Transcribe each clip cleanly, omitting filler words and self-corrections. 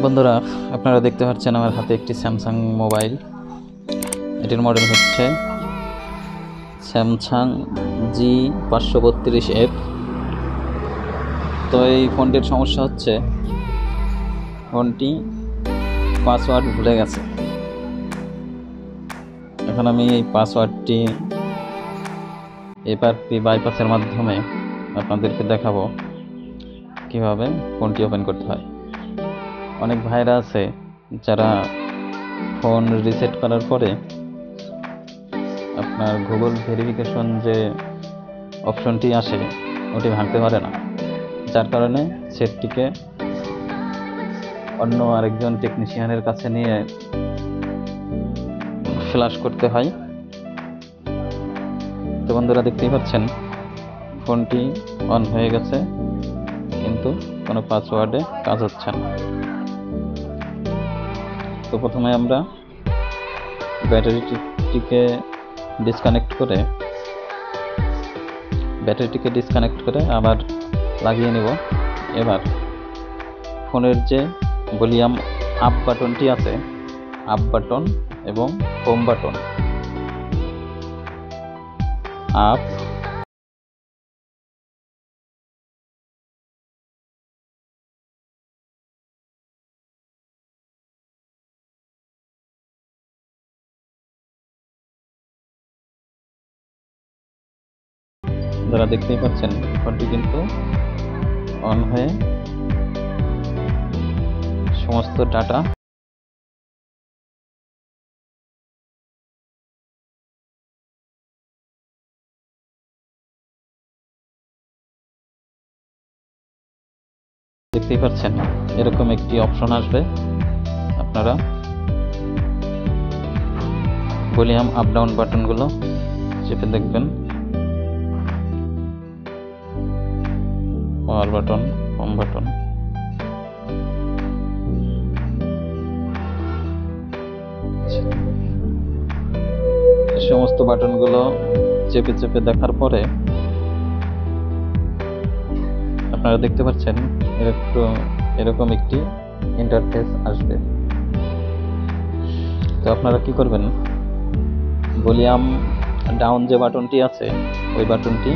বন্ধুরা, আপনারা দেখতে পাচ্ছেন আমার হাতে একটি স্যামসাং মোবাইল। এটির মডেল হচ্ছে SM-G532F। তো এই ফোনটির সমস্যা হচ্ছে ফোনটি পাসওয়ার্ড ভুলে গেছে। এখন আমি এই পাসওয়ার্ডটি FRP বাইপাসের মাধ্যমে আপনাদেরকে দেখাবো কিভাবে ফোনটি ওপেন করতে হয়। অনেক ভাইরা আছে যারা ফোন রিসেট করার পরে আপনার গুগল ভেরিফিকেশন যে অপশনটি আসে ওটি ভাঙতে পারে না, যার কারণে সেটটিকে অন্য আরেকজন টেকনিশিয়ানের কাছে নিয়ে ফ্ল্যাশ করতে হয়। তো বন্ধুরা, দেখতেই পাচ্ছেন ফোনটি অন হয়ে গেছে, কিন্তু কোনো পাসওয়ার্ডে কাজ হচ্ছে না। তো প্রথমে আমরা ব্যাটারিটিকে ডিসকানেক্ট করে আবার লাগিয়ে নেব। এবার ফোনের যে ভলিউম আপ বাটনটি আছে, আপ বাটন এবং হোম বাটন, আপ যারা দেখতেই পাচ্ছেন ফোনটি কিন্তু অন হয়ে সমস্ত ডাটা দেখতেই পাচ্ছেন। এরকম একটি অপশন আসবে, আপনারা ভলিউম আপ ডাউন বাটনগুলো চেপে দেখবেন, পাওয়ার বাটন, হোম বাটন। সমস্ত বাটনগুলো চেপে চেপে দেখার পরে আপনারা দেখতে পাচ্ছেন এরকম একটি ইন্টারফেস আসবে। তো আপনারা কি করবেন, ভলিউম ডাউন যে বাটনটি আছে ওই বাটনটি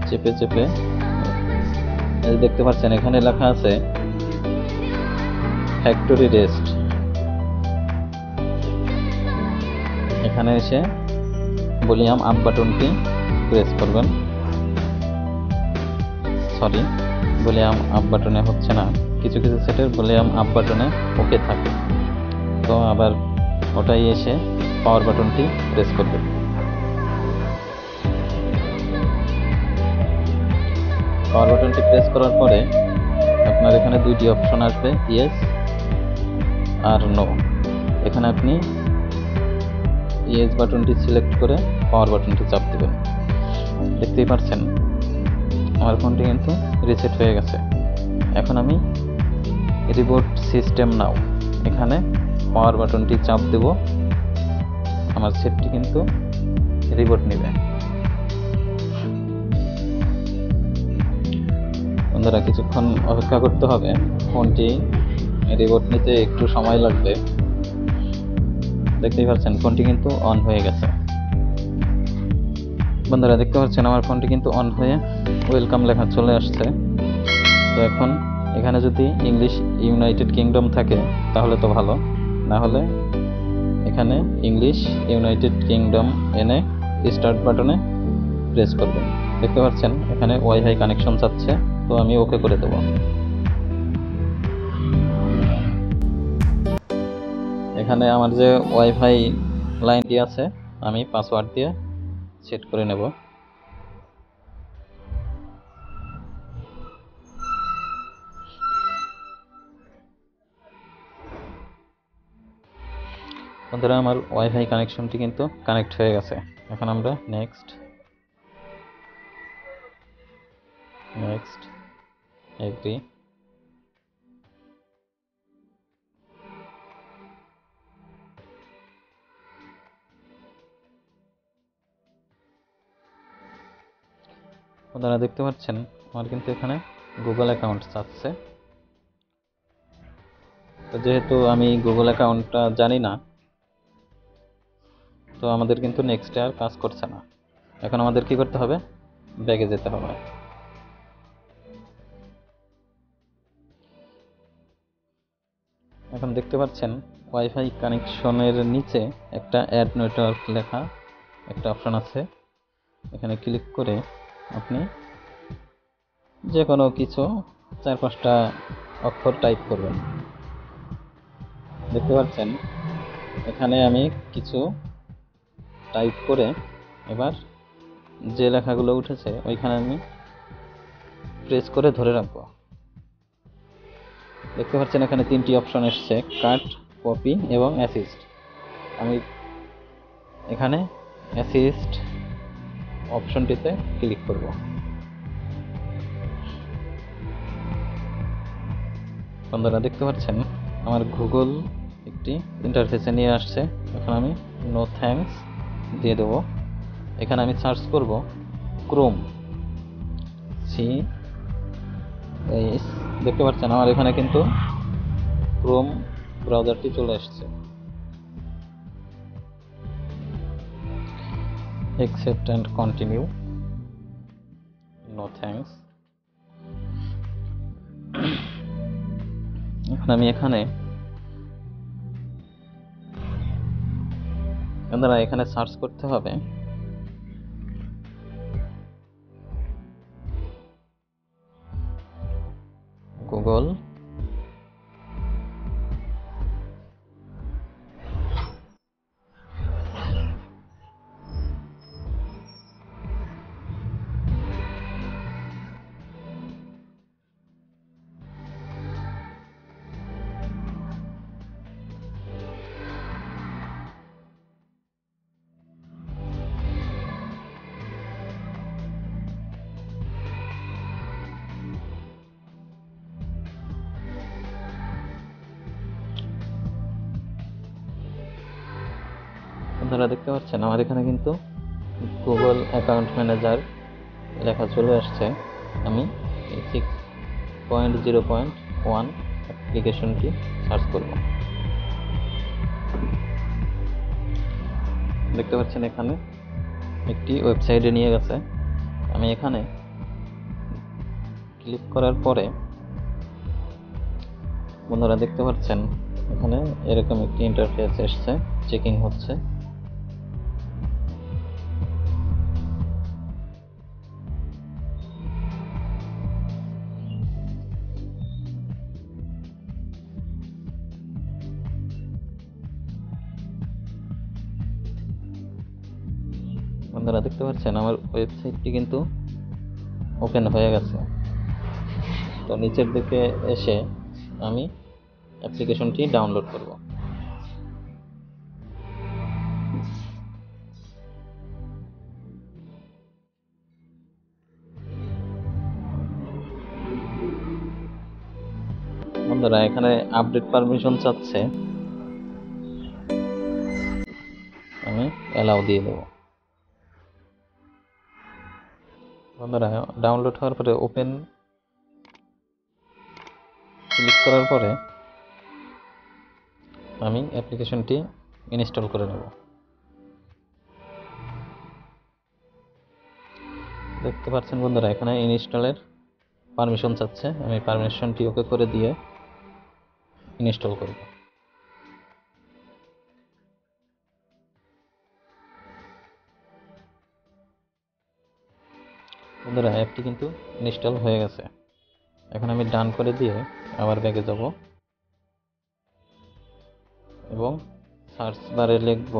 চেপে চেপে দেখতে পাচ্ছেন এখানে লেখা আছে ফ্যাক্টরি রেস্ট। এখানে এসে ভলিউম আপ বাটনটি প্রেস করবেন। সরি, ভলিউম আপ বাটনে হচ্ছে না, কিছু কিছু সেটের ভলিউম আপ বাটনে ওকে থাকে। তো আবার ওটাই এসে পাওয়ার বাটনটি প্রেস করবেন। পাওয়ার বাটনটি প্রেস করার পরে আপনার এখানে দুইটি অপশন আসবে, ইয়েস আর নো। এখানে আপনি ইয়েস বাটনটি সিলেক্ট করে পাওয়ার বাটনটি চাপ দেবেন। দেখতেই পাচ্ছেন আমার ফোনটি কিন্তু রিসেট হয়ে গেছে। এখন আমি রিবোট সিস্টেম নাও এখানে পাওয়ার বাটনটি চাপ দেব, আমার সেটটি কিন্তু রিবোট নেবে। বন্ধুরা, কিছুক্ষণ অপেক্ষা করতে হবে, ফোনটি রিবোট নিতে একটু সময় লাগবে। দেখতেই পাচ্ছেন ফোনটি কিন্তু অন হয়ে গেছে। বন্ধুরা, দেখতে পাচ্ছেন আমার ফোনটি কিন্তু অন হয়ে ওয়েলকাম লেখা চলে আসছে। তো এখন এখানে যদি ইংলিশ ইউনাইটেড কিংডম থাকে তাহলে তো ভালো, না হলে এখানে ইংলিশ ইউনাইটেড কিংডম এনে স্টার্ট বাটনে প্রেস করবেন। দেখতে পাচ্ছেন এখানে ওয়াইফাই কানেকশন চাচ্ছে, তো আমি ওকে করে দেব। এখানে আমার যে ওয়াইফাই লাইনটি আছে আমি পাসওয়ার্ড দিয়ে সেট করে নেব। বন্ধুরা, আমার ওয়াইফাই কানেকশনটি কিন্তু কানেক্ট হয়ে গেছে। এখন আমরা নেক্সট এগ্রি। আপনারা দেখতে পাচ্ছেন আমার কিন্তু এখানে গুগল অ্যাকাউন্ট চাচ্ছে, তো যেহেতু আমি গুগল অ্যাকাউন্টটা জানি না, তো আমাদের কিন্তু নেক্সটে আর কাজ করছে না। এখন আমাদের কি করতে হবে, ব্যাগে যেতে হবে। এখন দেখতে পাচ্ছেন ওয়াইফাই কানেকশনের নিচে একটা অ্যাড নেটওয়ার্ক লেখা একটা অপশন আছে। এখানে ক্লিক করে আপনি যে কোনো কিছু 4-5টা অক্ষর টাইপ করবেন। দেখতে পাচ্ছেন এখানে আমি কিছু টাইপ করে এবার যে লেখাগুলো উঠেছে ওইখানে আমি প্রেস করে ধরে রাখবো। দেখতে পাচ্ছেন এখানে 3টি অপশন এসছে, কাট, কপি এবং অ্যাসিস্ট। আমি এখানে অ্যাসিস্ট অপশনটিতে ক্লিক করব। বন্ধুরা দেখতে পাচ্ছেন আমার গুগল একটি ইন্টারফেসে নিয়ে আসছে। এখন আমি নো থ্যাঙ্কস দিয়ে দেবো। এখানে আমি সার্চ করব ক্রোম, দেখতে পাচ্ছেন আমার এখানে কিন্তু ক্রোম ব্রাউজারটি চলে আসছে। accept and continue, no thanks। এখন আমি এখানে সার্চ করতে হবে গুগল আপনারা দেখতে পাচ্ছেন আমার এখানে কিন্তু গুগল অ্যাকাউন্ট ম্যানেজার লেখা চলে আসছে। আমি 6.0.1 অ্যাপ্লিকেশনটি সার্চ করব। দেখতে পাচ্ছেন এখানে একটি ওয়েবসাইটে নিয়ে গেছে। আমি এখানে ক্লিক করার পরে বন্ধুরা দেখতে পাচ্ছেন এখানে এরকম একটি ইন্টারফেস এসছে, চেকিং হচ্ছে। আপনারা দেখতে পাচ্ছেন আমার ওয়েবসাইটটি কিন্তু ওপেন হয়ে গেছে। তো নিচের দিকে এসে আমি অ্যাপ্লিকেশনটি ডাউনলোড করব। বন্ধুরা এখানে আপডেট পারমিশন চাচ্ছে, আমি অ্যালাউ দিয়ে দেব। বন্ধুরা ডাউনলোড হওয়ার পরে ওপেন ক্লিক করার পরে আমি অ্যাপ্লিকেশনটি ইনস্টল করে নেব। দেখতে পাচ্ছেন বন্ধুরা এখানে ইনস্টলের পারমিশন চাচ্ছে, আমি পারমিশনটি ওকে করে দিয়ে ইনস্টল করব। বন্ধুরা অ্যাপটি কিন্তু ইনস্টল হয়ে গেছে। এখন আমি ডান করে দিয়ে আবার ব্যাগে যাব এবং সার্চ বারে লিখব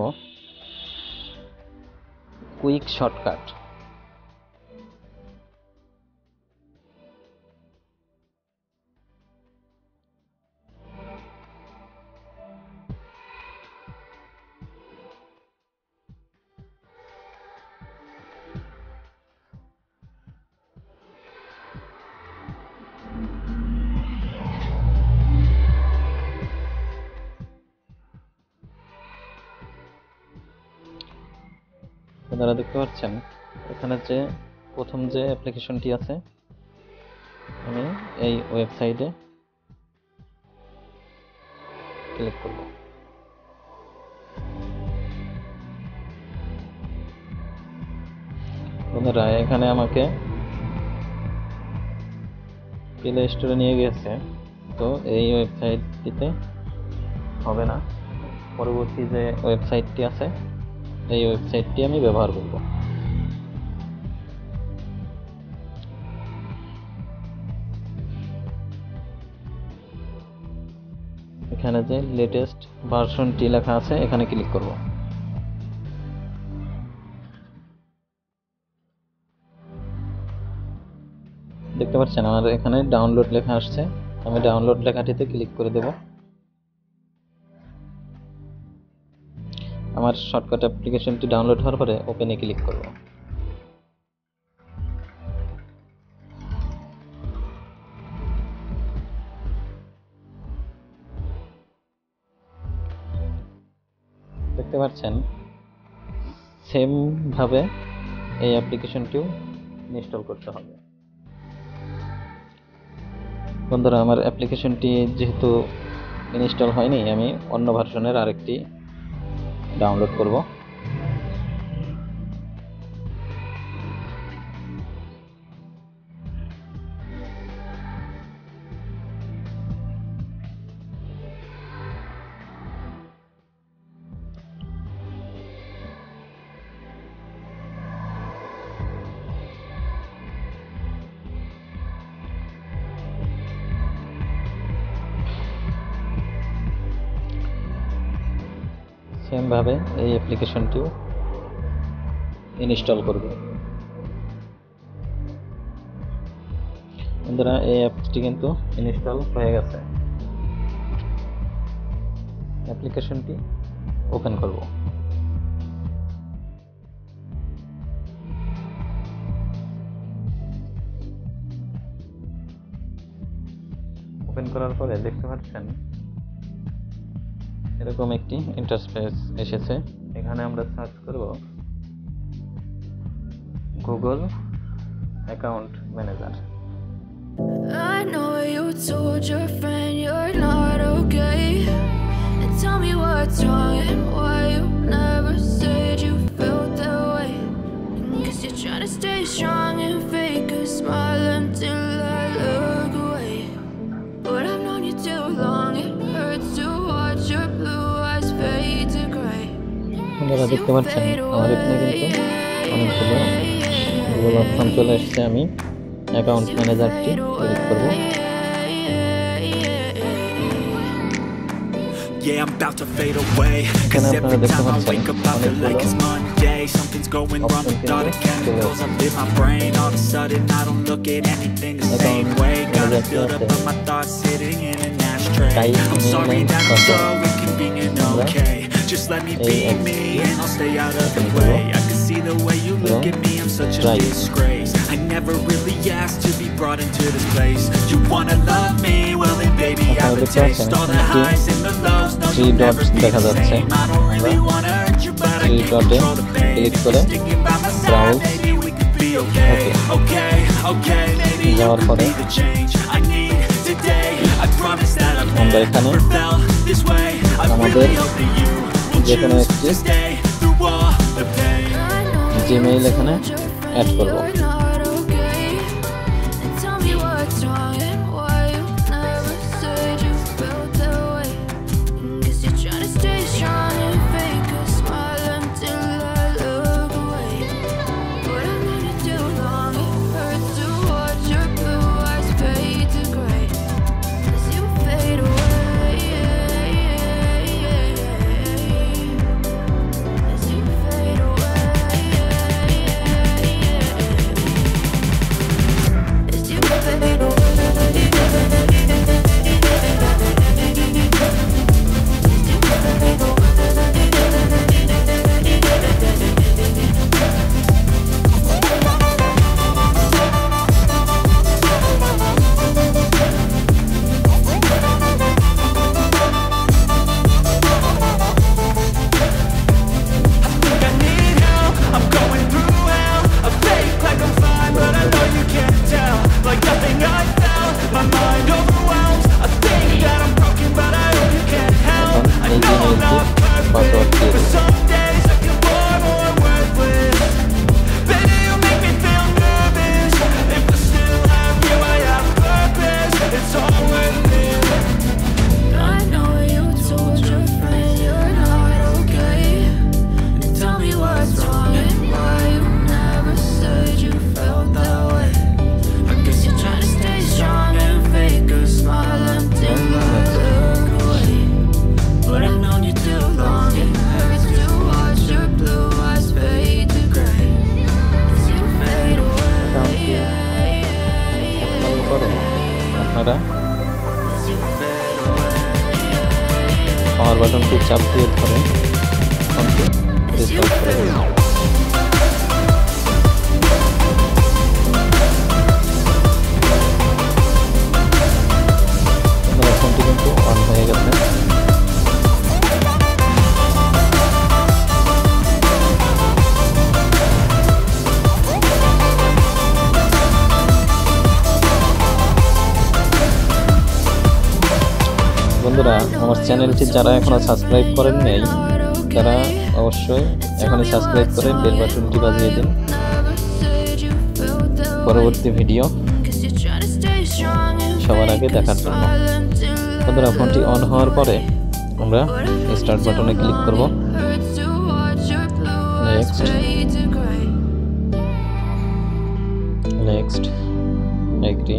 কুইক শর্টকাট। আপনারা দেখতে পাচ্ছেন এখানে যে প্রথম যে অ্যাপ্লিকেশনটি আছে, আমি এই ওয়েবসাইটে ক্লিক করব। বন্ধুরা এখানে আমাকে প্লে স্টোরে নিয়ে গেছে, তো এই ওয়েবসাইটটিতে হবে না। পরবর্তী যে ওয়েবসাইটটি আছে এই ওয়েবসাইটটি আমি ব্যবহার করব। এখানে যে লেটেস্ট ভার্সনটি লেখা আছে এখানে ক্লিক করব। দেখতে পাচ্ছেন আমার এখানে ডাউনলোড লেখা আসছে, আমি ডাউনলোড লেখাটিতে ক্লিক করে দেব। আমার শর্টকাট অ্যাপ্লিকেশনটি ডাউনলোড হওয়ার পরে ওপেনে ক্লিক করব। দেখতে পাচ্ছেন সেম ভাবে এই অ্যাপ্লিকেশনটিও ইনস্টল করতে হবে। বন্ধুরা আমার অ্যাপ্লিকেশনটি যেহেতু ইনস্টল হয়নি, আমি অন্য ভার্সনের আরেকটি ডাউনলোড করব। সেম ভাবে এই অ্যাপ্লিকেশনটিও ইনস্টল করব। বন্ধুরা এই অ্যাপটি কিন্তু ইনস্টল হয়ে গেছে। অ্যাপ্লিকেশনটি ওপেন করব। ওপেন করার পরে দেখতে পাচ্ছেন এরকম একটি ইন্টারফেস এসেছে। এখানে আমরা সার্চ করব Google account manager. I know you told your friend you're not okay, and tell me what's wrong and why you never said you felt that way. Guess you're trying to stay strong and fake a smile until I look away. But I've known you too long, it hurts to watch your blue eyes fade to gray. আপনারা দেখতে পাচ্ছেন আমার এখানে কিন্তু অনেকগুলো Google option চলে এসেছে। আমি অ্যাকাউন্ট ম্যানেজারটি ক্লিক করব। Yeah, I'm about to fade away, 'cause every time I wake up I feel like it's Monday. Something's going wrong with all the chemicals up in my brain. All of a sudden I don't look at anything the same way. Got a build up of my thoughts sitting in an ashtray. I'm sorry that I'm so inconvenient, okay. Just let me be me and I'll stay out of the way. I can see the way you look at me, I'm such a disgrace. I never really asked to be brought into this place. You wanna love me? Well then baby I have a taste. All the highs and the lows, no you'll never be the same. I don't really wanna hurt you, but I can't control the pain. Sticking by my side, maybe we could be okay. Okay, okay, maybe you could be the change I need today. I promise that I've never felt this way. I really hope that you will choose to stay through all the pain. Gmail এখানে add করব। বাটনটি চাপ দিয়ে ধরে ফোনটি restart করে দিন। ফোনটি কিন্তু অন হয়ে গেছে। বন্ধুরা, আমার চ্যানেলটি যারা এখনো সাবস্ক্রাইব করেন নাই তারা অবশ্যই এখনই সাবস্ক্রাইব করে বেল বাটনটি বাজিয়ে দিন পরবর্তী ভিডিও সবার আগে দেখার জন্য। বন্ধুরা, ফোনটি অন হওয়ার পরে আমরা স্টার্ট বাটনে ক্লিক করব। Next agri.